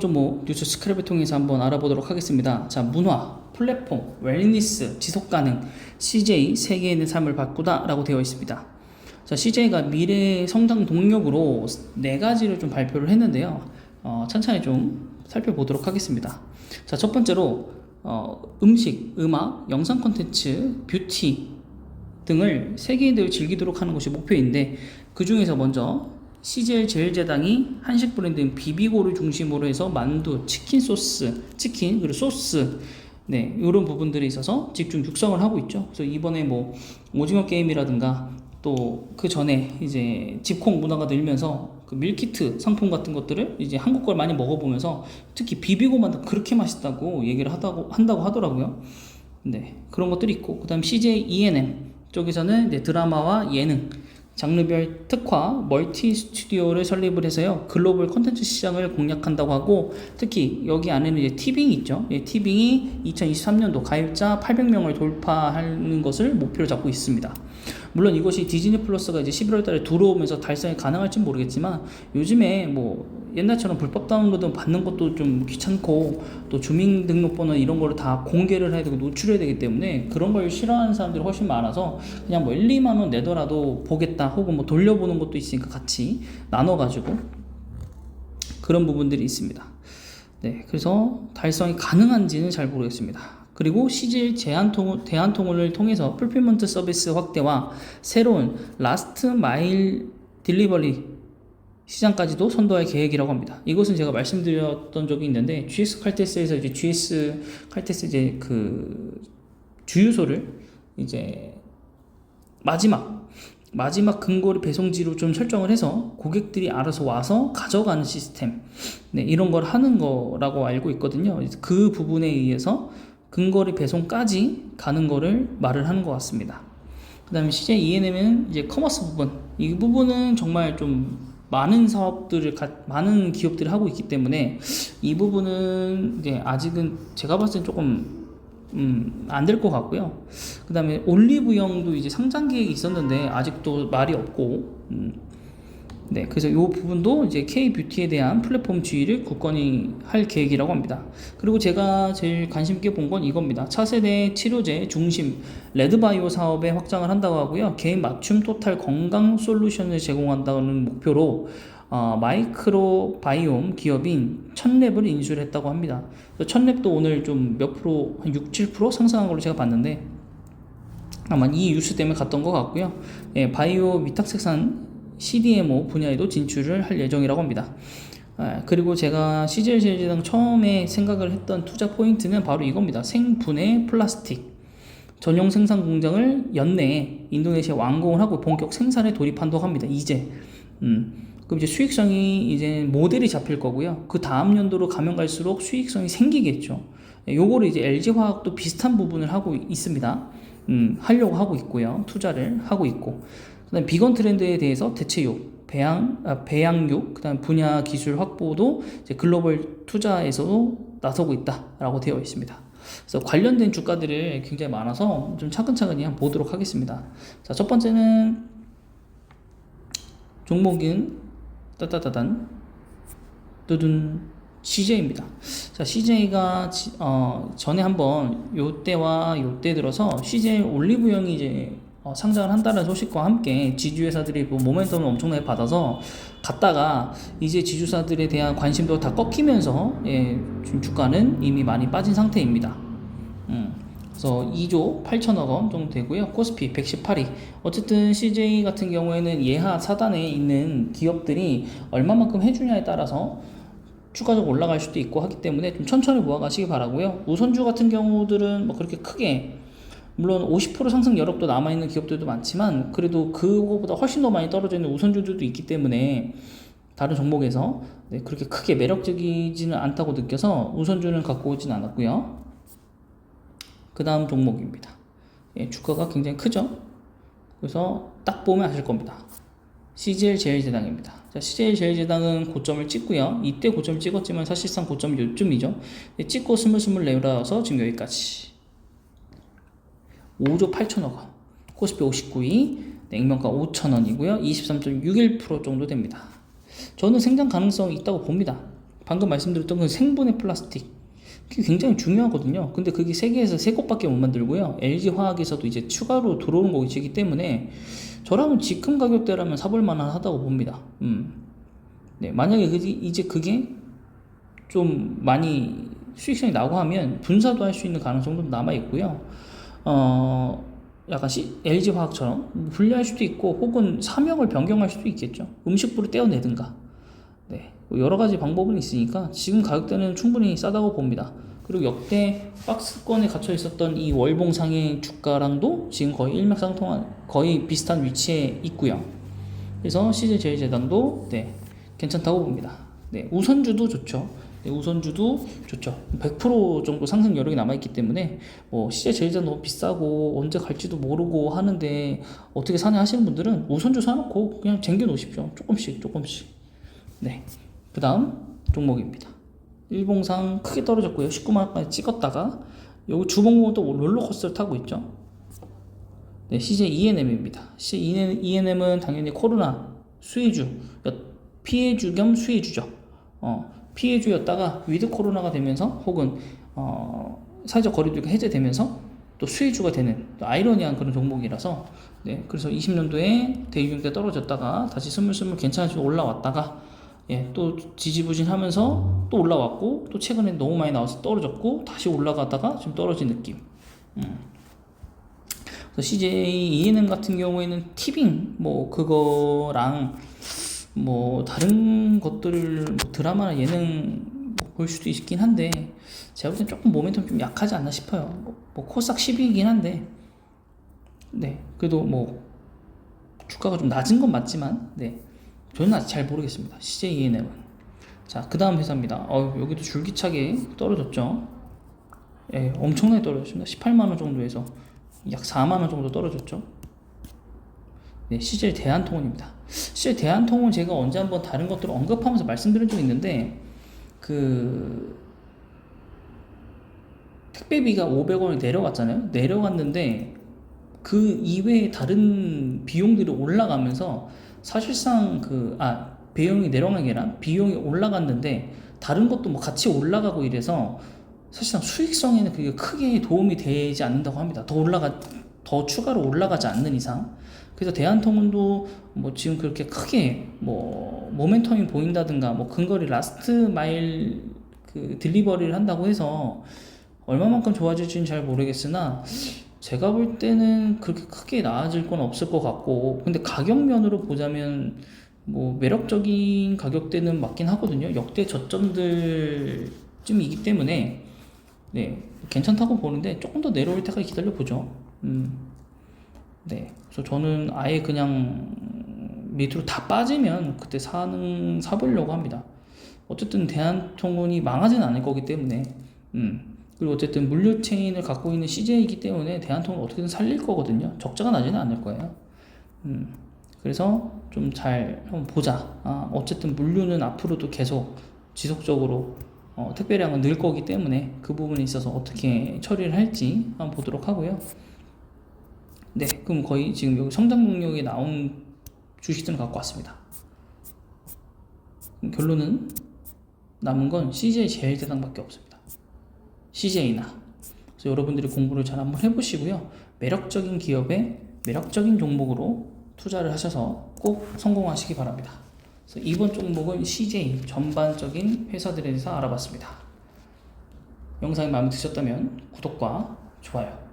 뭐 뉴스 스크랩을 통해서 한번 알아보도록 하겠습니다. 자, 문화, 플랫폼, 웰니스, 지속 가능, CJ 세계에 있는 삶을 바꾸다 라고 되어 있습니다. 자, CJ가 미래 성장 동력으로 네 가지를 좀 발표를 했는데요. 천천히 좀 살펴보도록 하겠습니다. 자, 첫 번째로 음식, 음악, 영상 콘텐츠, 뷰티 등을 세계인들이 즐기도록 하는 것이 목표인데, 그 중에서 먼저 CJ 제일제당이 한식 브랜드인 비비고를 중심으로 해서 만두, 치킨 소스, 치킨 그리고 소스, 네, 이런 부분들에 있어서 집중 육성을 하고 있죠. 그래서 이번에 뭐 오징어 게임이라든가 또 그 전에 이제 집콕 문화가 늘면서 그 밀키트 상품 같은 것들을 이제 한국 걸 많이 먹어보면서 특히 비비고 만두 그렇게 맛있다고 얘기를 한다고 하더라고요. 네, 그런 것들이 있고, 그다음 CJ ENM 쪽에서는 이제 드라마와 예능 장르별 특화 멀티 스튜디오를 설립을 해서요, 글로벌 콘텐츠 시장을 공략한다고 하고, 특히 여기 안에는 이제 티빙이 있죠. 티빙이 2023년도 가입자 800명을 돌파하는 것을 목표로 잡고 있습니다. 물론 이것이 디즈니 플러스가 이제 11월 달에 들어오면서 달성이 가능할지 모르겠지만, 요즘에 뭐 옛날처럼 불법 다운로드 받는 것도 좀 귀찮고, 또 주민등록번호 이런 거를 다 공개를 해야 되고 노출해야 되기 때문에 그런 걸 싫어하는 사람들이 훨씬 많아서 그냥 뭐 1, 2만 원 내더라도 보겠다, 혹은 뭐 돌려보는 것도 있으니까 같이 나눠가지고 그런 부분들이 있습니다. 네, 그래서 달성이 가능한지는 잘 모르겠습니다. 그리고 CJ 대한통운을 통해서 풀필먼트 서비스 확대와 새로운 라스트 마일 딜리버리 시장까지도 선도할 계획이라고 합니다. 이것은 제가 말씀드렸던 적이 있는데, GS 칼테스에서 이제 GS 칼테스 이제 그 주유소를 이제 마지막 근거리 배송지로 좀 설정을 해서 고객들이 알아서 와서 가져가는 시스템, 네, 이런 걸 하는 거라고 알고 있거든요. 그 부분에 의해서 근거리 배송까지 가는 거를 말을 하는 것 같습니다. 그 다음에 CJ ENM은 이제 커머스 부분, 이 부분은 정말 좀 많은 많은 기업들이 하고 있기 때문에 이 부분은 이제 아직은 제가 봤을 때 조금 안 될 것 같고요. 그 다음에 올리브영도 이제 상장 계획이 있었는데 아직도 말이 없고, 네, 그래서 이 부분도 이제 K-뷰티에 대한 플랫폼 지위를 굳건히 할 계획이라고 합니다. 그리고 제가 제일 관심 있게 본 건 이겁니다. 차세대 치료제 중심 레드바이오 사업에 확장을 한다고 하고요. 개인 맞춤 토탈 건강 솔루션을 제공한다는 목표로 마이크로 바이옴 기업인 천랩을 인수를 했다고 합니다. 천랩도 오늘 좀 몇 프로, 한 6, 7% 상승한 걸로 제가 봤는데, 아마 이 뉴스 때문에 갔던 것 같고요. 예, 바이오 위탁 생산 CDMO 분야에도 진출을 할 예정이라고 합니다. 그리고 제가 CJ 제일제당 처음에 생각을 했던 투자 포인트는 바로 이겁니다. 생분해 플라스틱 전용 생산 공장을 연내에 인도네시아 완공을 하고 본격 생산에 돌입한다고 합니다. 이제 그럼 이제 수익성이 이제 모델이 잡힐 거고요. 그 다음 연도로 가면 갈수록 수익성이 생기겠죠. 요거를 이제 LG화학도 비슷한 부분을 하고 있습니다. 하려고 하고 있고요. 투자를 하고 있고. 그다음 비건 트렌드에 대해서 대체육, 배양육, 그다음 분야 기술 확보도 이제 글로벌 투자에서도 나서고 있다라고 되어 있습니다. 그래서 관련된 주가들을 굉장히 많아서 좀 차근차근히 한번 보도록 하겠습니다. 자, 첫 번째는 종목인 따따따단 두둔 CJ입니다. 자, CJ가 전에 한번 요때와 요때 들어서 CJ 올리브영이 이제 상장을 한다는 소식과 함께 지주회사들이 뭐 모멘텀을 엄청나게 받아서 갔다가 이제 지주사들에 대한 관심도 다 꺾이면서, 예, 지금 주가는 이미 많이 빠진 상태입니다. 그래서 2조 8천억 원 정도 되고요. 코스피 118위. 어쨌든 CJ 같은 경우에는 예하 사단에 있는 기업들이 얼마만큼 해주냐에 따라서 추가적으로 올라갈 수도 있고 하기 때문에 좀 천천히 모아가시기 바라고요. 우선주 같은 경우들은 뭐 그렇게 크게, 물론 50% 상승 여력도 남아있는 기업들도 많지만 그래도 그거보다 훨씬 더 많이 떨어져 있는 우선주들도 있기 때문에 다른 종목에서, 네, 그렇게 크게 매력적이지는 않다고 느껴서 우선주는 갖고 오진 않았고요. 그 다음 종목입니다. 예, 주가가 굉장히 크죠. 그래서 딱 보면 아실 겁니다. CJ 제일제당입니다. 자, CJ 제일제당은 고점을 찍고요. 이때 고점을 찍었지만 사실상 고점이 요쯤이죠. 찍고 스물스물 내려와서 지금 여기까지 5조 8천억 원, 코스피 59위, 냉면가 5천원이고요 23.61% 정도 됩니다. 저는 생장 가능성이 있다고 봅니다. 방금 말씀드렸던 그 생분해 플라스틱 그게 굉장히 중요하거든요. 근데 그게 세계에서 3곳밖에 못 만들고요. LG화학에서도 이제 추가로 들어오는 것이기 때문에 저라면 지금 가격대라면 사볼 만하다고 봅니다. 네, 만약에 이제 그게 좀 많이 수익성이 나고 하면 분사도 할 수 있는 가능성도 남아 있고요. 약간 LG화학처럼 분리할 수도 있고 혹은 사명을 변경할 수도 있겠죠. 음식부를 떼어내든가. 네, 여러 가지 방법은 있으니까 지금 가격대는 충분히 싸다고 봅니다. 그리고 역대 박스권에 갇혀 있었던 이 월봉상의 주가랑도 지금 거의 일맥상통한 거의 비슷한 위치에 있고요. 그래서 CJ제일제당도 네, 괜찮다고 봅니다. 네, 우선주도 좋죠. 네, 우선주도 좋죠. 100% 정도 상승 여력이 남아있기 때문에 뭐 CJ제일제당 너무 비싸고 언제 갈지도 모르고 하는데 어떻게 사냐 하시는 분들은 우선주 사놓고 그냥 쟁겨 놓으십시오. 조금씩. 네, 그 다음 종목입니다. 일봉상 크게 떨어졌고요. 19만원까지 찍었다가 여기 주봉은 또 롤러코스터를 타고 있죠. 네, CJ ENM입니다. CJ ENM은 당연히 코로나 수혜주, 피해주 겸 수혜주죠. 피해주였다가 위드 코로나가 되면서 혹은 사회적 거리두기가 해제되면서 또 수혜주가 되는 또 아이러니한 그런 종목이라서 네, 그래서 20년도에 대유행 때 떨어졌다가 다시 스물스물 괜찮아지고 올라왔다가 예, 또 지지부진하면서 또 올라왔고 또 최근에 너무 많이 나와서 떨어졌고 다시 올라가다가 좀 떨어진 느낌. 그래서 CJ ENM 같은 경우에는 티빙 뭐 그거랑 뭐 다른 것들을 뭐 드라마나 예능 볼 수도 있긴 한데 제가 볼 땐 조금 모멘텀 좀 약하지 않나 싶어요. 뭐 코스닥 10위이긴 한데 네, 그래도 뭐 주가가 좀 낮은 건 맞지만 네. 저는 아직 잘 모르겠습니다. CJ ENM은. 자, 그 다음 회사입니다. 여기도 줄기차게 떨어졌죠. 예, 엄청나게 떨어졌습니다. 18만원 정도에서 약 4만원 정도 떨어졌죠. 네, CJ 대한통운입니다. CJ 대한통운 제가 언제 한번 다른 것들을 언급하면서 말씀드린 적이 있는데, 택배비가 500원이 내려갔잖아요. 내려갔는데, 그 이외에 다른 비용들이 올라가면서 사실상 비용이 내려간 게 아니라 비용이 올라갔는데 다른 것도 뭐 같이 올라가고 이래서 사실상 수익성에는 그게 크게 도움이 되지 않는다고 합니다. 더 추가로 올라가지 않는 이상. 그래서 대한통운도 뭐 지금 그렇게 크게 뭐 모멘텀이 보인다든가 뭐 근거리 라스트 마일 딜리버리를 한다고 해서 얼마만큼 좋아질지는 잘 모르겠으나 제가 볼 때는 그렇게 크게 나아질 건 없을 것 같고, 근데 가격 면으로 보자면 뭐 매력적인 가격대는 맞긴 하거든요. 역대 저점들쯤이기 때문에 네, 괜찮다고 보는데 조금 더 내려올 때까지 기다려 보죠. 네, 그래서 저는 아예 그냥 밑으로 다 빠지면 그때 사보려고 합니다. 어쨌든 대한통운이 망하진 않을 거기 때문에 그리고 어쨌든 물류 체인을 갖고 있는 CJ이기 때문에 대한통운을 어떻게든 살릴 거거든요. 적자가 나지는 않을 거예요. 그래서 좀 잘 한번 보자. 어쨌든 물류는 앞으로도 계속 지속적으로 택배량은 늘 거기 때문에 그 부분에 있어서 어떻게 처리를 할지 한번 보도록 하고요. 네, 그럼 거의 지금 여기 성장 동력이 나온 주식들을 갖고 왔습니다. 결론은 남은 건 CJ 제일제당밖에 없습니다. CJ나. 그래서 여러분들이 공부를 잘 한번 해보시고요. 매력적인 기업에 매력적인 종목으로 투자를 하셔서 꼭 성공하시기 바랍니다. 그래서 이번 종목은 CJ 전반적인 회사들에 대해서 알아봤습니다. 영상이 마음에 드셨다면 구독과 좋아요